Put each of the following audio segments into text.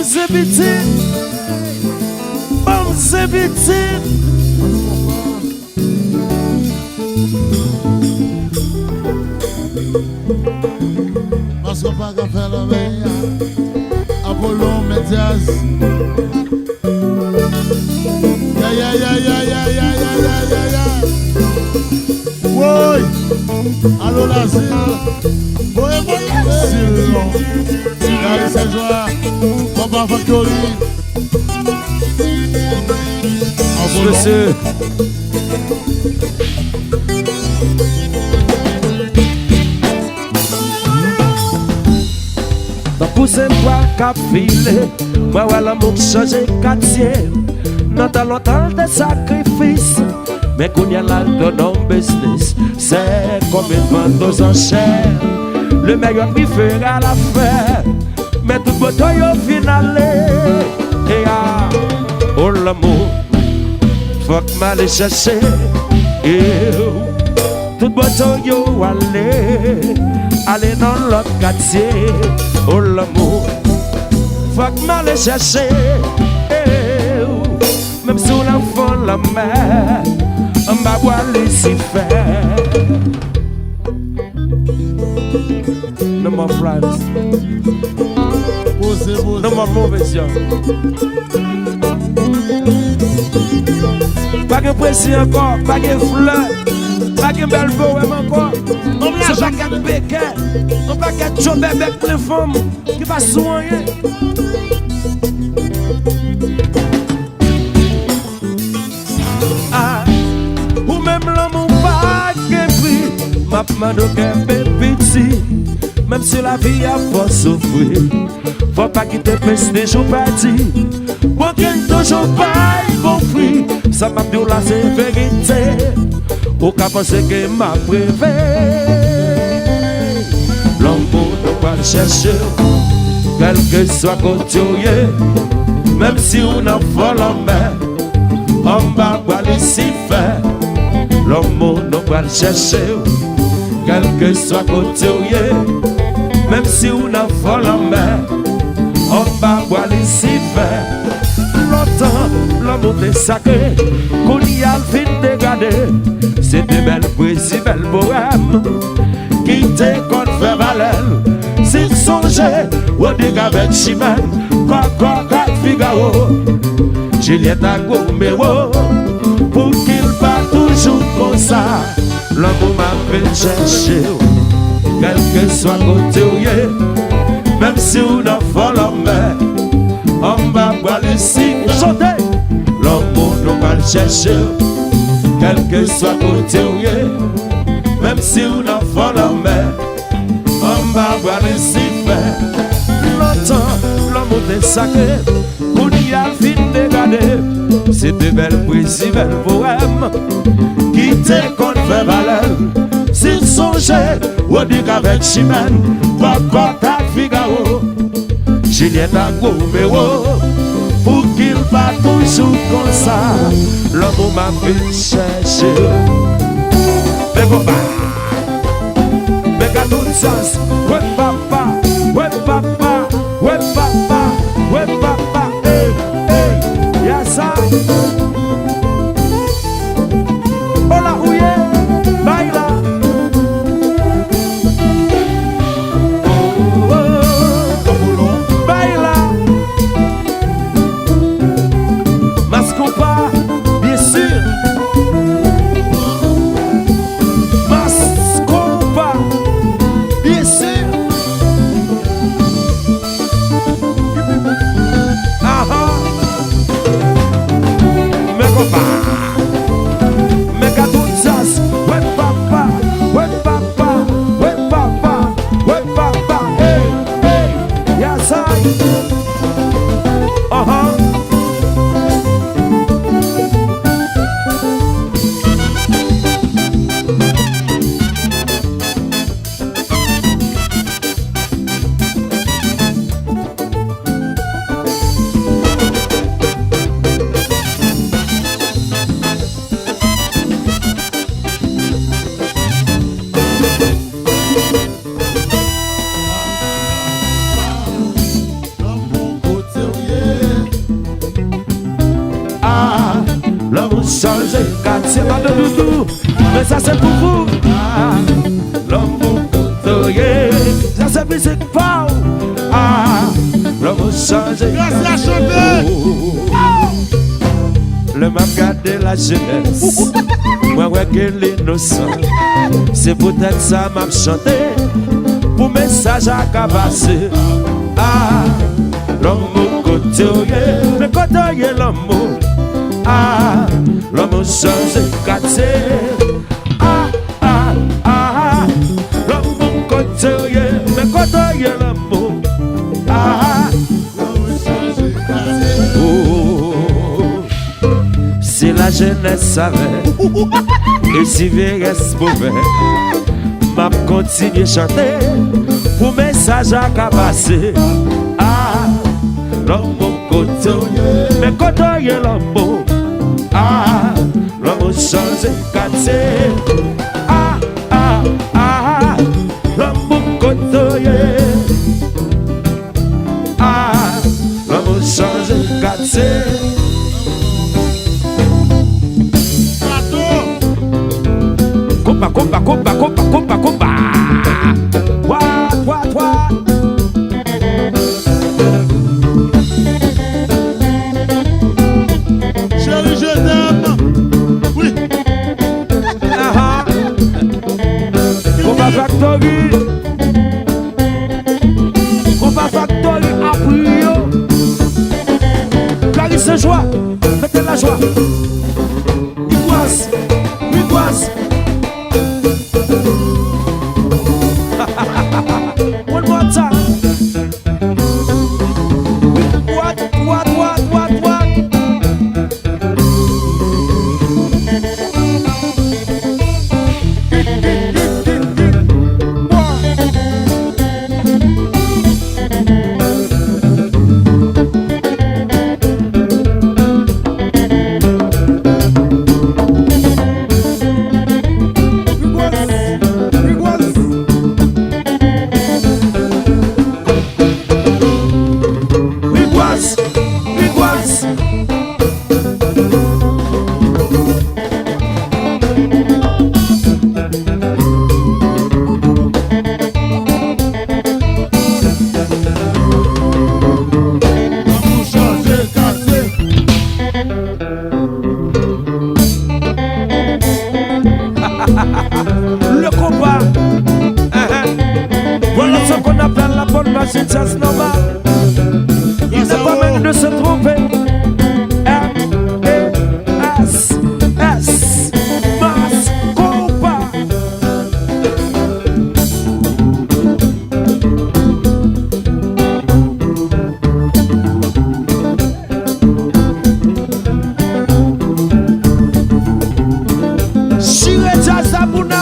c'est petit. Bon, c'est petit. Parce qu'on pas qu'à faire la veille. Apollon, Médias. Ya, ya, ya, ya, ya, ya, ya, ya, ya, ya. Oui. Allô, l'asile. Oui, oui, l'asile. Gary Saint-Joie. Papa Factory. Monsieur. Dans pousser moi cap filer, moi ouais l'amour changer Katye. Dans ta longtemps de sacrifice, mais qu'on y a là de non business, c'est comme une vente aux enchères. Le meilleur qui fera l'affaire, mais tout bataille au final. Et ah, oh l'amour, faut que m'aller chercher. Et tout bataille au aller dans l'autre quartier. Oh l'amour, faut que m'aller chercher. Même si on a fond la mer, on va boire les faire. No more friends, no more movies, yo. Pas de pression encore, pas de fleurs, pas de belle poème encore. C'est pas qu'un béquet, on pas qu'un job avec les femmes qui va soigner. Ou même l'amour pas qu'un prix, ma demande qu'un petit. Même si la vie a pas souffrir, faut pas quitter plus des jours partis. Moi qui toujours pas compris, ça m'a dit là c'est vérité. Au cas penser que m'a privé, l'amour ne pas le chercher, quel que soit côté, même si on a vol en mer, on va pas le si faire. L'amour ne pas le chercher, quel que soit côté, même si on a vol en mer, on va pas le si faire. Longtemps, l'amour est sacré, qu'on y a le fin dégradé. C'est de belles poésies, belles bohèmes qui te compte faire valeur. S'il songeait au dégât avec Chimène, Coco, Cat Figaro, Juliette à Gourméro, pour qu'il pas toujours comme ça. L'amour m'a fait chercher, quel que soit côté, même si on a folle en mer, on va boire le cycle. Chantez! L'amour nous va le chercher, quel que soit côté, même si on a folle en mer, on va boire le cycle. Longtemps, l'amour est sacré, pour y a le fin dégradé. C'est de belles poésies, belles poèmes, qui te compte faire valeur. S'il songeait au digue avec Chimène, Coco, Cat Figaro, Juliette à Gourméro, pour qu'il pas toujours comme ça. L'amour m'a fait chercher. Mais Konpa, mais qu'à tout sens. Ouais papa, ouais papa, ouais papa, ouais papa. Hey, hey, y'a ça. Hola, ouye, baila. Konpa, bien sûr. Konpa, bien sûr. changé, Katye pas de doudou, mais ça c'est pour vous. Ah, Lanmou couturier, ça c'est musique fort. Ah, Lanmou changé. Merci à chanter. Le m'a gardé la jeunesse, moi ouais que l'innocent. C'est peut-être ça m'a chanté, pour message à cabasser. Ah, Lanmou couturier, le couturier Lanmou. Ah, Lanmou changé, Katye. Ah, ah, ah, Lanmou couturier, le couturier Lanmou. Ah, oh, si la jeunesse s'arrête et si vieillesse mauvais, m'a continué à chanter pour message à cabasser. Ah, Lanmou couturier, mais couturier Lanmou. Ah, Lanmou changé, Katye. Ah, ah, ah, Lanmou couturier. Ah, Lanmou changé, Katye. Konpa, Konpa, Konpa, Konpa, Konpa, Konpa. What, what, what? Chérie, je t'aime. Oui. Konpa Factory. Konpa Factory a prio. Clarisse joie, mettez la joie. Igoise, Igoise. One more time. What? Le combat. Voilà ce qu'on appelle la bonne machine, c'est normal. Il n'est pas même de se tromper. M-E-S-S, Mas Konpa. Chire jazz à Bounale.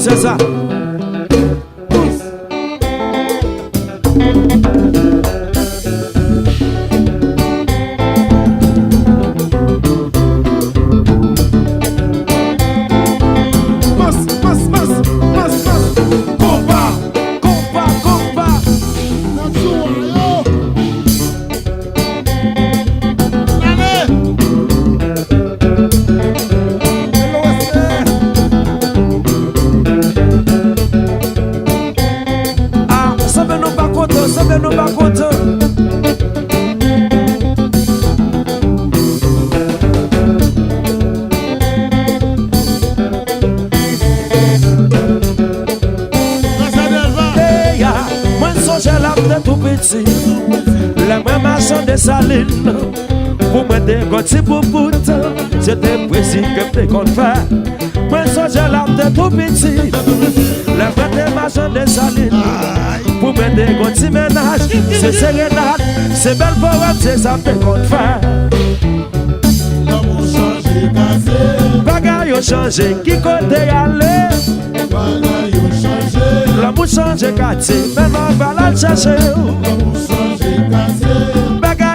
c'est ça. Saline pour me dégoter pour pourtant c'était précis que me Konpa moi songe l'âme de tout petit la fête des marchands de saline pour me dégoter ménage c'est sérénade c'est belle pour c'est ça me Konpa L'amour changé cassé bagaille yo changé qui côté aller bagaille yo changé l'amour changé Katye maintenant va la chercher l'amour changé cassé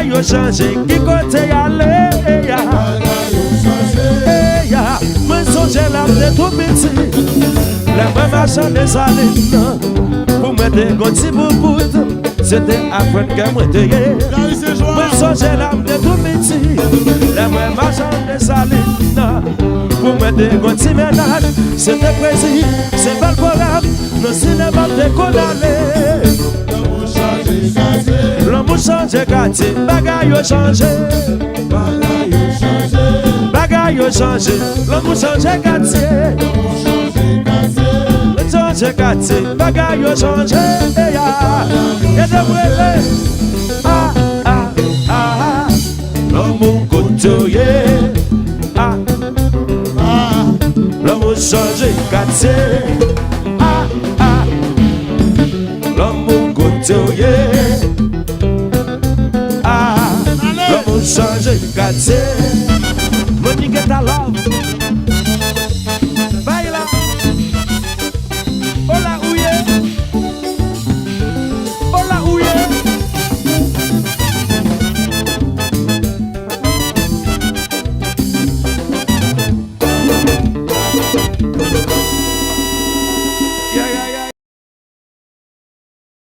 yo changé, qui côté aller, ya. Moi songe l'âme de tout petit, la vraie marchand des salines, pour me dégoter pour bout, c'était après que moi te yé. Moi songe l'âme de tout petit, la vraie marchand des salines, pour me dégoter ménage, c'était précis, c'est pas le problème, le cinéma de condamné. L'amour change Katye, bagaille yo changé, bagaille yo changé, bagaille yo changé, l'amour change Katye, l'amour changé cassé, change Katye, bagaille yo changé, et de brûler, ah ah ah, l'amour côtoyé, ah ah, l'amour change Katye.